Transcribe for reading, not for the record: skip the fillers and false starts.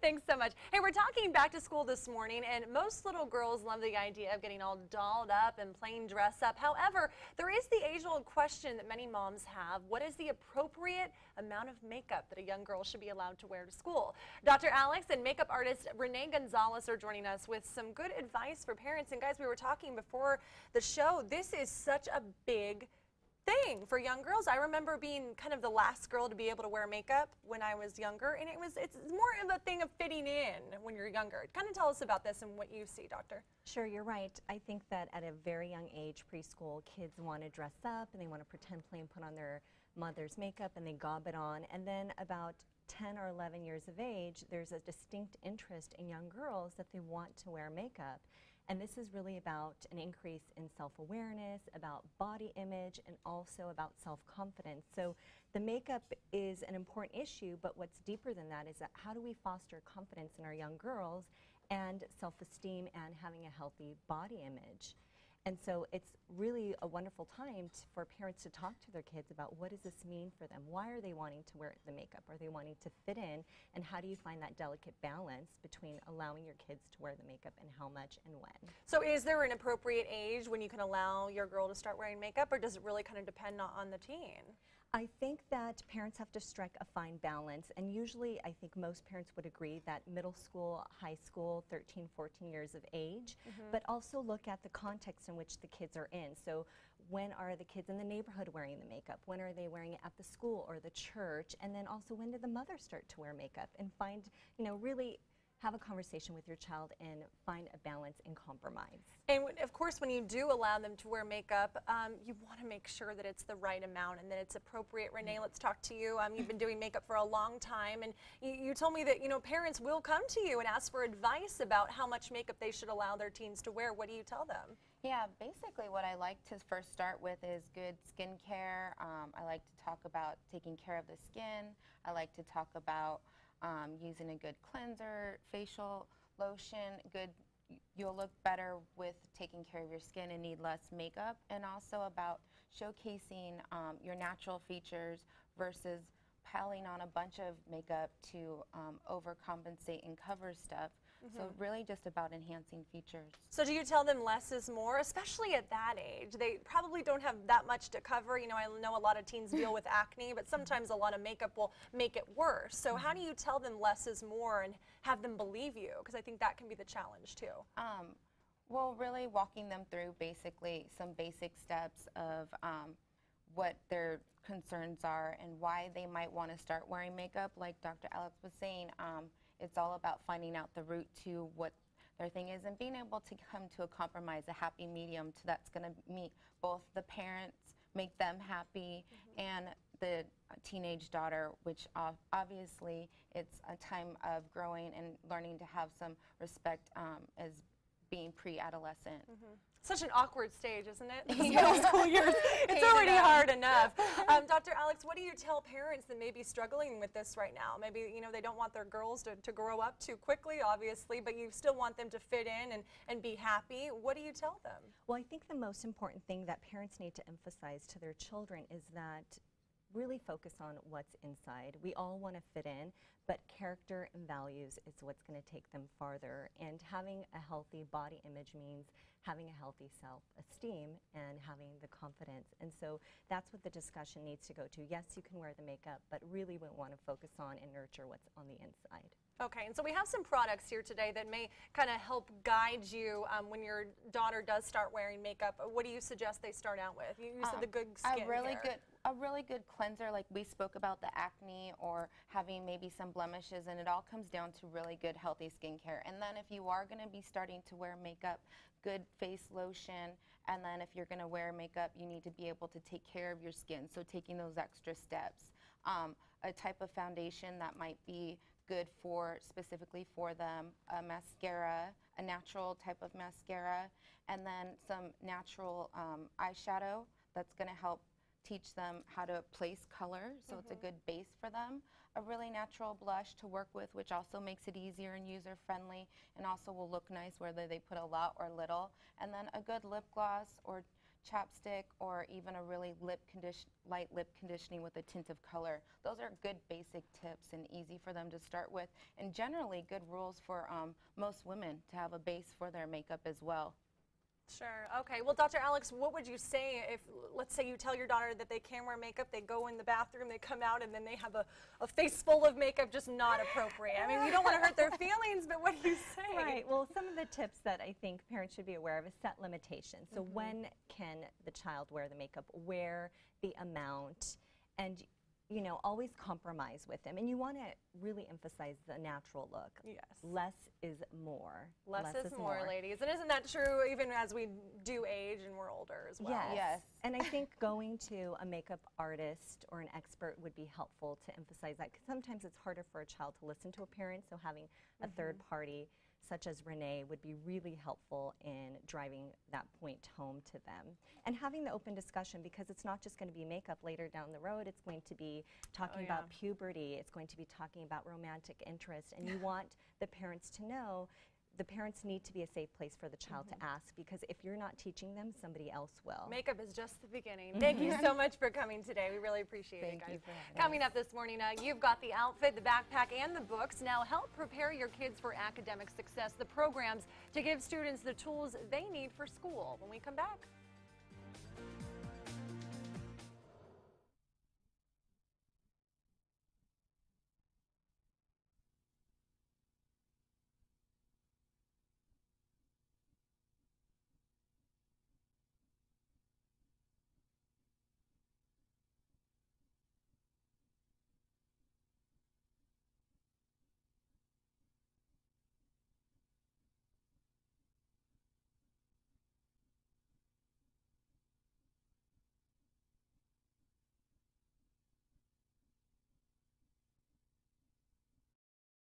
Thanks so much. Hey, we're talking back to school this morning, and most little girls love the idea of getting all dolled up and playing dress up. However, there is the age-old question that many moms have: what is the appropriate amount of makeup that a young girl should be allowed to wear to school? Dr. Alex and makeup artist Renee Gonzalez are joining us with some good advice for parents. And guys, we were talking before the show, this is such a big thing for young girls. I remember being kind of the last girl to be able to wear makeup when I was younger, and it's more of a thing of fitting in when you're younger. Kind of tell us about this and what you see, Doctor. Sure, you're right. I think that at a very young age, preschool, kids want to dress up and they want to pretend play and put on their mother's makeup and they gob it on. And then about 10 or 11 years of age, there's a distinct interest in young girls that they want to wear makeup. And this is really about an increase in self-awareness, about body image, and also about self-confidence. So the makeup is an important issue, but what's deeper than that is that how do we foster confidence in our young girls and self-esteem and having a healthy body image? And so it's really a wonderful time for parents to talk to their kids about what does this mean for them? Why are they wanting to wear the makeup? Are they wanting to fit in? And how do you find that delicate balance between allowing your kids to wear the makeup and how much and when? So is there an appropriate age when you can allow your girl to start wearing makeup, or does it really kind of depend on the teen? I think that parents have to strike a fine balance, and usually I think most parents would agree that middle school, high school, 13, 14 years of age, but also look at the context in which the kids are in. So when are the kids in the neighborhood wearing the makeup? When are they wearing it at the school or the church? And then also, when did the mother start to wear makeup? And find, really have a conversation with your child and find a balance and compromise. And of course, when you do allow them to wear makeup, you want to make sure that it's the right amount and that it's appropriate. Renee, let's talk to you. You've been doing makeup for a long time, and you told me that parents will come to you and ask for advice about how much makeup they should allow their teens to wear. What do you tell them? Yeah, basically what I like to first start with is good skincare. I like to talk about taking care of the skin. I like to talk about using a good cleanser, facial lotion. You'll look better with taking care of your skin and need less makeup, and also about showcasing your natural features versus piling on a bunch of makeup to overcompensate and cover stuff. So really just about enhancing features. So do you tell them less is more, especially at that age? They probably don't have that much to cover. I know a lot of teens deal with acne, but sometimes a lot of makeup will make it worse. So how do you tell them less is more and have them believe you? Because I think that can be the challenge too. Well, really walking them through basically some basic steps of what their concerns are and why they might want to start wearing makeup. Like Dr. Alex was saying, it's all about finding out the root to what their thing is and being able to come to a compromise, a happy medium that's going to meet both the parents, make them happy, and the teenage daughter, which obviously it's a time of growing and learning to have some respect as being pre-adolescent. Such an awkward stage, isn't it? Those middle school years. It's already hard enough. Dr. Alex, what do you tell parents that may be struggling with this right now? Maybe they don't want their girls to grow up too quickly, obviously, but you still want them to fit in and be happy. What do you tell them? Well, I think the most important thing that parents need to emphasize to their children is that really focus on what's inside. We all want to fit in, but character and values is what's going to take them farther. And having a healthy body image means having a healthy self-esteem and having the confidence. And so that's what the discussion needs to go to. Yes, you can wear the makeup, but really we want to focus on and nurture what's on the inside. Okay, and so we have some products here today that may kind of help guide you when your daughter does start wearing makeup. What do you suggest they start out with? You said the good skin A really good cleanser, like we spoke about the acne or having maybe some blemishes, and it all comes down to really good healthy skincare. And then if you are going to be starting to wear makeup, good face lotion, and then if you're going to wear makeup, you need to be able to take care of your skin, so taking those extra steps. A type of foundation that might be good specifically for them, a mascara, a natural type of mascara, and then some natural eyeshadow that's going to help teach them how to place color, so it's a good base for them. A really natural blush to work with, which also makes it easier and user-friendly, and also will look nice whether they put a lot or little. And then a good lip gloss or chapstick, or even a really light lip conditioning with a tint of color. Those are good basic tips and easy for them to start with, and generally good rules for most women to have a base for their makeup as well. Sure. Okay. Well, Dr. Alex, what would you say if, let's say you tell your daughter that they can't wear makeup, they go in the bathroom, they come out, and then they have a face full of makeup, just not appropriate? I mean, you don't want to hurt their feelings, but what do you say? Right. Well, some of the tips that I think parents should be aware of is set limitations. So when can the child wear the makeup, where, the amount, and you know, always compromise with them. And you want to really emphasize the natural look. Yes. Less is more. Less is more, ladies. And isn't that true even as we do age and we're older as well? Yes. Yes. And I think going to a makeup artist or an expert would be helpful to emphasize that, because sometimes it's harder for a child to listen to a parent, so having a third party such as Renee would be really helpful in driving that point home to them. And having the open discussion, because it's not just going to be makeup later down the road, it's going to be talking about puberty, it's going to be talking about romantic interest, and you want the parents to know the parents need to be a safe place for the child to ask, because if you're not teaching them, somebody else will. Makeup is just the beginning. Thank you so much for coming today. We really appreciate it, guys. Thank you for having us. Coming up this morning, you've got the outfit, the backpack, and the books. Now help prepare your kids for academic success, the programs to give students the tools they need for school when we come back.